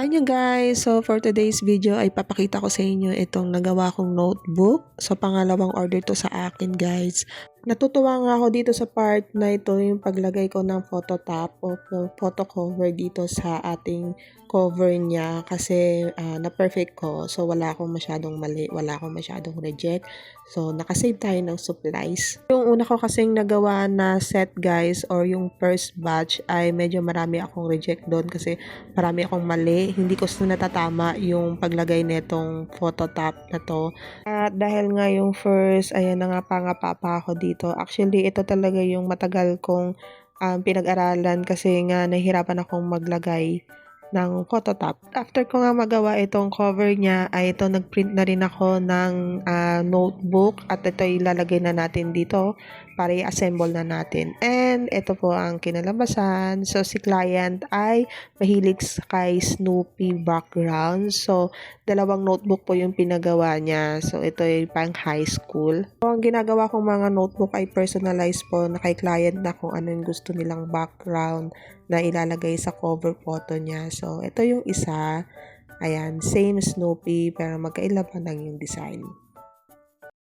Ayan guys, so for today's video ay papakita ko sa inyo itong nagawa kong notebook. So pangalawang order to sa akin guys. Natutuwa nga ako dito sa part na ito yung paglagay ko ng photo top o photo cover dito sa ating cover niya kasi na-perfect ko. So wala akong masyadong mali, wala akong masyadong reject. So nakasave tayo ng supplies. Yung una ko kasing nagawa na set guys or yung first batch ay medyo marami akong reject doon kasi marami akong mali. Hindi ko natatama yung paglagay netong photo top na to. At dahil nga yung first, ayan na nga pangapa ako dito. Actually, ito talaga yung matagal kong pinag-aralan kasi nga nahihirapan akong maglagay ng photo top. After ko nga magawa itong cover niya, ay ito nagprint na rin ako ng notebook at ito ilalagay na natin dito para i-assemble na natin. And ito po ang kinalabasan. So si client ay mahilig kay Snoopy background. So dalawang notebook po yung pinagawa niya. So ito ay pang high school. So ang ginagawa kong mga notebook ay personalized po na kay client na kung ano yung gusto nilang background na ilalagay sa cover photo niya. So, ito yung isa. Ayan, same Snoopy pero magkaila pa lang yung design.